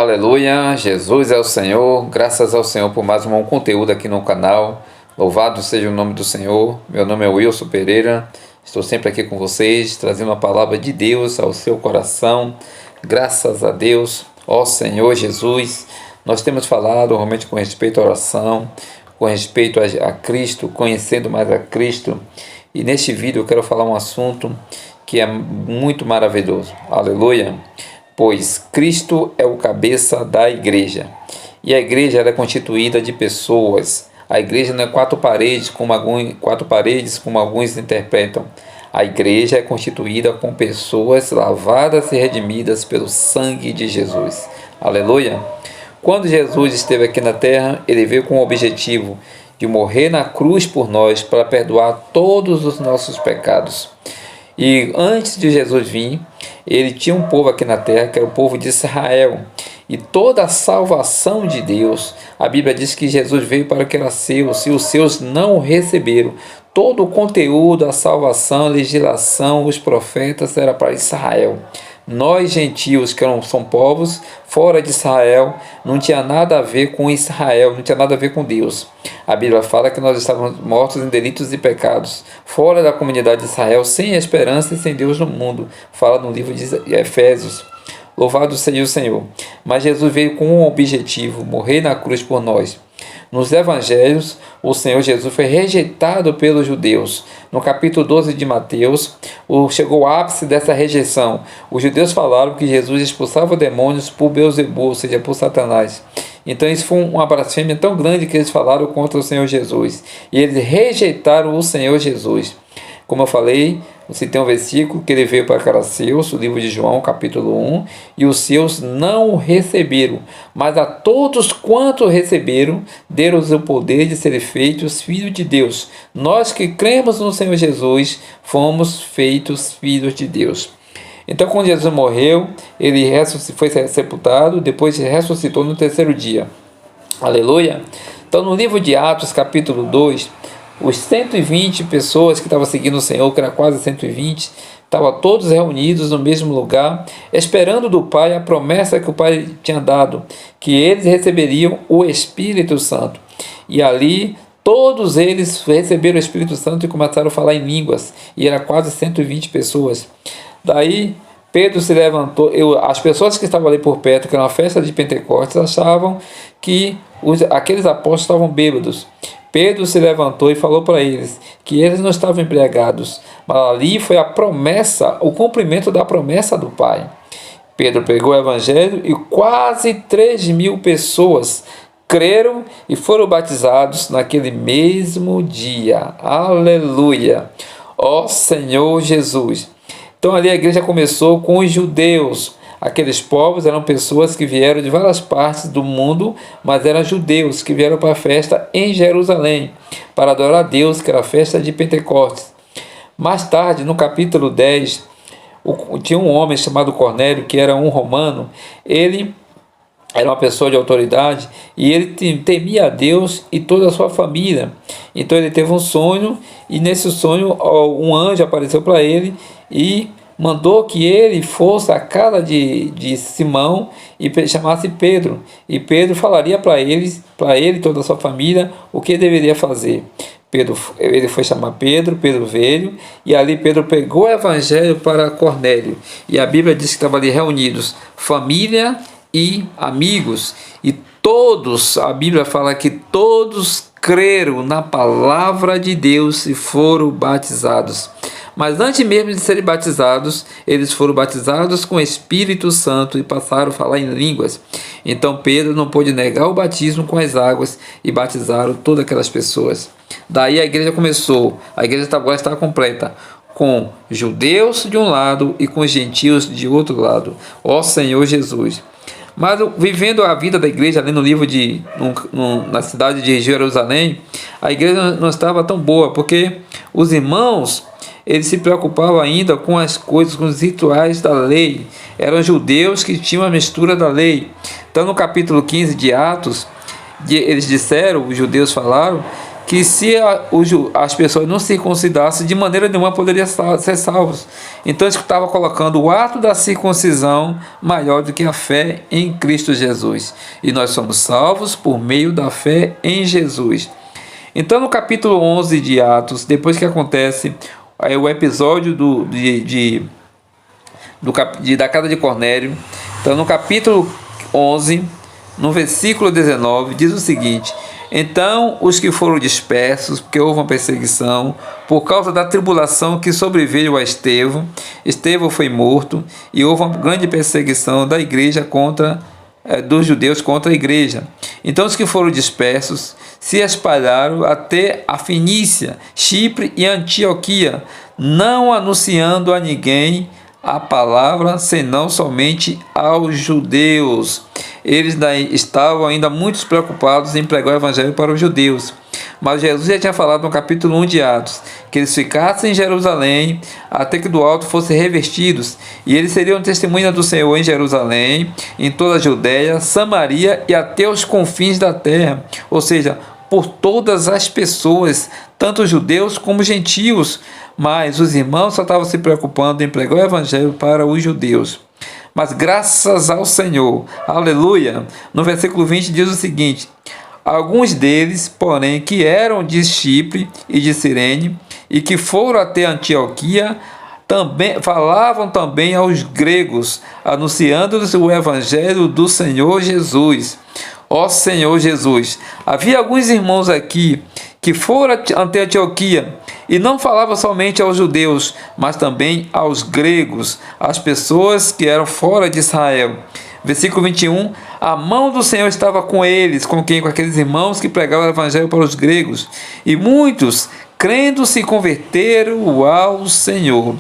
Aleluia, Jesus é o Senhor, graças ao Senhor por mais um conteúdo aqui no canal. Louvado seja o nome do Senhor. Meu nome é Wilson Pereira, estou sempre aqui com vocês, trazendo a palavra de Deus ao seu coração. Graças a Deus, ó Senhor Jesus. Nós temos falado realmente com respeito à oração, com respeito a Cristo, conhecendo mais a Cristo. E neste vídeo eu quero falar um assunto que é muito maravilhoso. Aleluia. Pois Cristo é o cabeça da igreja. E a igreja é constituída de pessoas. A igreja não é quatro paredes, como alguns interpretam. A igreja é constituída com pessoas lavadas e redimidas pelo sangue de Jesus. Aleluia. Quando Jesus esteve aqui na terra, ele veio com o objetivo de morrer na cruz por nós para perdoar todos os nossos pecados. E antes de Jesus vir, ele tinha um povo aqui na terra, que era o povo de Israel. E toda a salvação de Deus, a Bíblia diz que Jesus veio para o que era seu, e os seus não o receberam. Todo o conteúdo, a salvação, a legislação, os profetas, era para Israel. Nós, gentios, que são povos fora de Israel, não tinha nada a ver com Israel, não tinha nada a ver com Deus. A Bíblia fala que nós estávamos mortos em delitos e pecados, fora da comunidade de Israel, sem esperança e sem Deus no mundo. Fala no livro de Efésios. Louvado seja o Senhor. Mas Jesus veio com um objetivo, morrer na cruz por nós. Nos evangelhos, o Senhor Jesus foi rejeitado pelos judeus. No capítulo 12 de Mateus, chegou o ápice dessa rejeição. Os judeus falaram que Jesus expulsava demônios por Beelzebul, ou seja, por Satanás. Então isso foi uma blasfêmia tão grande que eles falaram contra o Senhor Jesus. E eles rejeitaram o Senhor Jesus. Como eu falei, você tem um versículo que ele veio para seus, o livro de João, capítulo 1, e os seus não o receberam, mas a todos quanto receberam, deram-os o poder de serem feitos filhos de Deus. Nós que cremos no Senhor Jesus, fomos feitos filhos de Deus. Então, quando Jesus morreu, ele foi sepultado, depois ressuscitou no terceiro dia. Aleluia! Então, no livro de Atos, capítulo 2, os 120 pessoas que estavam seguindo o Senhor, que era quase 120, estavam todos reunidos no mesmo lugar, esperando do Pai a promessa que o Pai tinha dado, que eles receberiam o Espírito Santo. E ali, todos eles receberam o Espírito Santo e começaram a falar em línguas, e era quase 120 pessoas. Daí, Pedro se levantou, as pessoas que estavam ali por perto, que era uma festa de Pentecostes, achavam que aqueles apóstolos estavam bêbados. Pedro se levantou e falou para eles que eles não estavam embriagados, mas ali foi a promessa, o cumprimento da promessa do Pai. Pedro pregou o Evangelho e quase 3.000 pessoas creram e foram batizados naquele mesmo dia. Aleluia! Ó Senhor Jesus! Então ali a igreja começou com os judeus. Aqueles povos eram pessoas que vieram de várias partes do mundo, mas eram judeus que vieram para a festa em Jerusalém, para adorar a Deus, que era a festa de Pentecostes. Mais tarde, no capítulo 10, tinha um homem chamado Cornélio, que era um romano. Ele era uma pessoa de autoridade e ele temia a Deus e toda a sua família. Então ele teve um sonho e nesse sonho um anjo apareceu para ele e mandou que ele fosse à casa de Simão e chamasse Pedro. E Pedro falaria para ele e toda a sua família o que deveria fazer. Ele foi chamar Pedro veio, e ali Pedro pegou o evangelho para Cornélio. E a Bíblia diz que estavam ali reunidos família e amigos. E todos, a Bíblia fala que todos creram na palavra de Deus e foram batizados. Mas antes mesmo de serem batizados, eles foram batizados com o Espírito Santo e passaram a falar em línguas. Então Pedro não pôde negar o batismo com as águas e batizaram todas aquelas pessoas. Daí a igreja começou, a igreja agora está completa, com judeus de um lado e com gentios de outro lado. Ó Senhor Jesus! Mas vivendo a vida da igreja ali no livro na cidade de Jerusalém, a igreja não estava tão boa, porque os irmãos eles se preocupavam ainda com as coisas, com os rituais da lei. Eram judeus que tinham a mistura da lei. Então no capítulo 15 de Atos, eles disseram, os judeus falaram, que se as pessoas não se circuncidassem, de maneira nenhuma poderiam ser salvos. Então ele estava colocando o ato da circuncisão maior do que a fé em Cristo Jesus. E nós somos salvos por meio da fé em Jesus. Então no capítulo 11 de Atos, depois que acontece o episódio da casa de Cornélio, então no capítulo 11, no versículo 19, diz o seguinte: então os que foram dispersos, porque houve uma perseguição, por causa da tribulação que sobreveio a Estevão foi morto, e houve uma grande perseguição da igreja dos judeus contra a igreja. Então os que foram dispersos se espalharam até a Fenícia, Chipre e Antioquia, não anunciando a ninguém a palavra, senão somente aos judeus. Eles estavam ainda muito preocupados em pregar o evangelho para os judeus. Mas Jesus já tinha falado no capítulo 1 de Atos, que eles ficassem em Jerusalém até que do alto fossem revestidos, e eles seriam testemunha do Senhor em Jerusalém, em toda a Judeia, Samaria e até os confins da terra, ou seja, por todas as pessoas, tanto judeus como gentios. Mas os irmãos só estavam se preocupando em pregar o evangelho para os judeus. Mas graças ao Senhor, aleluia, no versículo 20 diz o seguinte: alguns deles, porém, que eram de Chipre e de Cirene, e que foram até Antioquia, falavam também aos gregos, anunciando-lhes o evangelho do Senhor Jesus. Ó Senhor Jesus, havia alguns irmãos aqui que foram até Antioquia e não falavam somente aos judeus, mas também aos gregos, às pessoas que eram fora de Israel. Versículo 21, a mão do Senhor estava com eles, com aqueles irmãos que pregavam o evangelho para os gregos, e muitos, crendo, se converteram ao Senhor.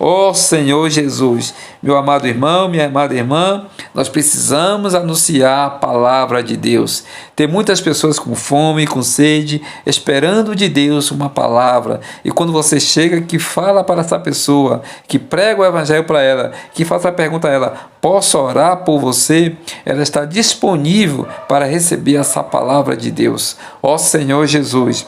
Ó Senhor Jesus, meu amado irmão, minha amada irmã, nós precisamos anunciar a palavra de Deus. Tem muitas pessoas com fome, com sede, esperando de Deus uma palavra. E quando você chega, que fala para essa pessoa, que prega o evangelho para ela, que faça a pergunta a ela: posso orar por você? Ela está disponível para receber essa palavra de Deus. Ó Senhor Jesus,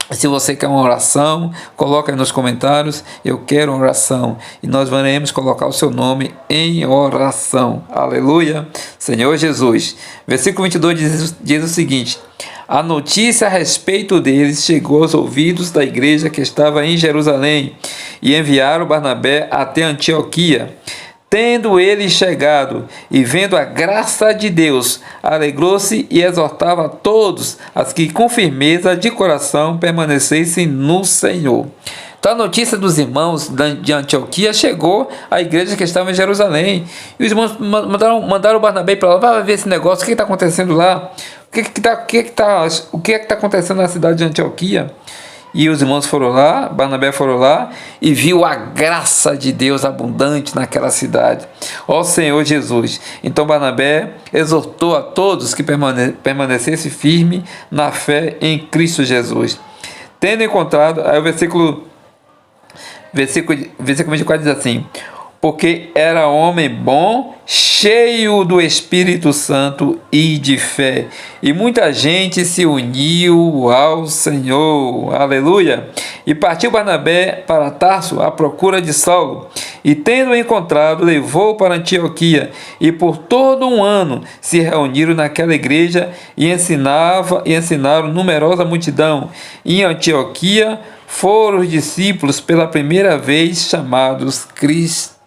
se você quer uma oração, coloca aí nos comentários: eu quero uma oração, e nós vamos colocar o seu nome em oração. Aleluia, Senhor Jesus. Versículo 22 diz o seguinte: a notícia a respeito deles chegou aos ouvidos da igreja que estava em Jerusalém, e enviaram Barnabé até Antioquia. Tendo ele chegado e vendo a graça de Deus, alegrou-se e exortava a todos as que com firmeza de coração permanecessem no Senhor. Então a notícia dos irmãos de Antioquia chegou à igreja que estava em Jerusalém. E os irmãos mandaram o Barnabé para lá: vai ver esse negócio, o que está acontecendo lá? O que está acontecendo na cidade de Antioquia? E os irmãos foram lá, Barnabé foram lá e viu a graça de Deus abundante naquela cidade. Ó Senhor Jesus. Então Barnabé exortou a todos que permanecessem firme na fé em Cristo Jesus. Tendo encontrado, aí o versículo 24 diz assim: porque era homem bom, cheio do Espírito Santo e de fé, e muita gente se uniu ao Senhor. Aleluia! E partiu Barnabé para Tarso à procura de Saulo, e tendo-o encontrado, levou para Antioquia, e por todo um ano se reuniram naquela igreja e ensinaram numerosa multidão. E em Antioquia foram os discípulos pela primeira vez chamados cristãos.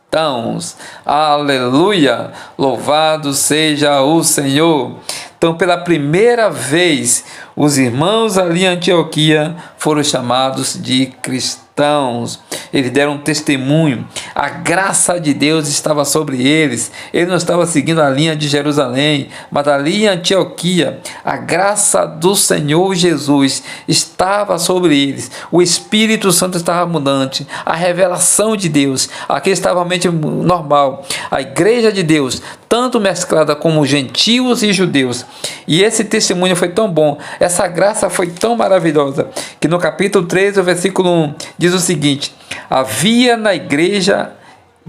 Aleluia! Louvado seja o Senhor! Então, pela primeira vez, os irmãos ali em Antioquia foram chamados de cristãos. Eles deram testemunho. A graça de Deus estava sobre eles. Eles não estavam seguindo a linha de Jerusalém, mas ali em Antioquia, a graça do Senhor Jesus estava sobre eles. O Espírito Santo estava abundante. A revelação de Deus. Aqui estava a mente normal. A igreja de Deus, tanto mesclada como gentios e judeus. E esse testemunho foi tão bom, essa graça foi tão maravilhosa, que no capítulo 13, o versículo 1, diz o seguinte: havia na igreja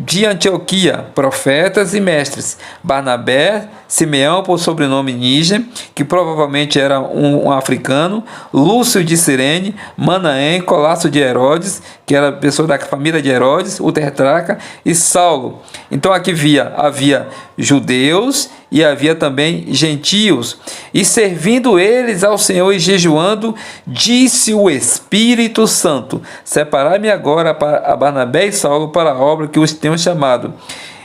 de Antioquia, profetas e mestres: Barnabé, Simeão, por sobrenome Níger, que provavelmente era um africano, Lúcio de Cirene, Manaém, Colasso de Herodes, que era pessoa da família de Herodes, o tetrarca, e Saulo. Então aqui havia judeus e havia também gentios. E servindo eles ao Senhor e jejuando, disse o Espírito Santo: separai-me agora a Barnabé e Saulo para a obra que os tenho chamado.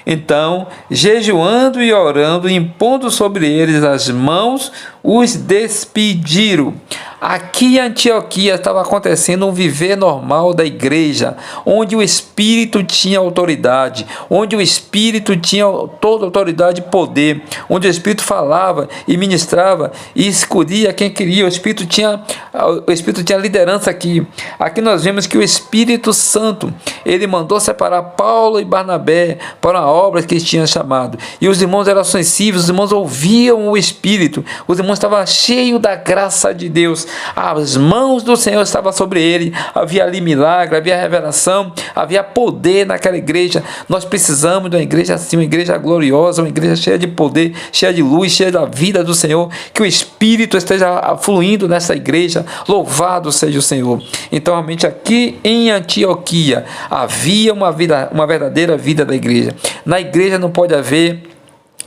Então, jejuando e orando, impondo sobre eles as mãos, os despediram. Aqui em Antioquia estava acontecendo um viver normal da igreja, onde o Espírito tinha autoridade, onde o Espírito tinha toda autoridade e poder, onde o Espírito falava e ministrava e escolhia quem queria. O Espírito tinha liderança aqui. Aqui nós vemos que o Espírito Santo, ele mandou separar Paulo e Barnabé para a obra que eles tinham chamado. E os irmãos eram sensíveis, os irmãos ouviam o Espírito, os irmãos estavam cheios da graça de Deus. As mãos do Senhor estavam sobre ele, havia ali milagre, havia revelação, havia poder naquela igreja. Nós precisamos de uma igreja assim, uma igreja gloriosa, uma igreja cheia de poder, cheia de luz, cheia da vida do Senhor, que o Espírito esteja fluindo nessa igreja. Louvado seja o Senhor. Então, realmente aqui em Antioquia havia uma verdadeira vida da igreja. Na igreja não pode haver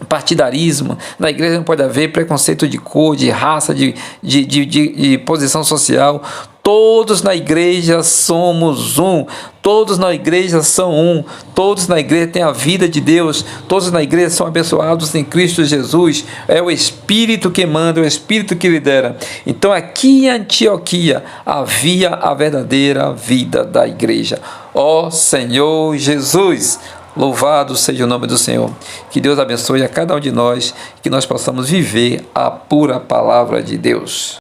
partidarismo, na igreja não pode haver preconceito de cor, de raça, de posição social. Todos na igreja somos um, todos na igreja são um, todos na igreja têm a vida de Deus, todos na igreja são abençoados em Cristo Jesus. É o Espírito que manda, é o Espírito que lidera. Então aqui em Antioquia havia a verdadeira vida da igreja. Ó Senhor Jesus, louvado seja o nome do Senhor. Que Deus abençoe a cada um de nós, que nós possamos viver a pura palavra de Deus.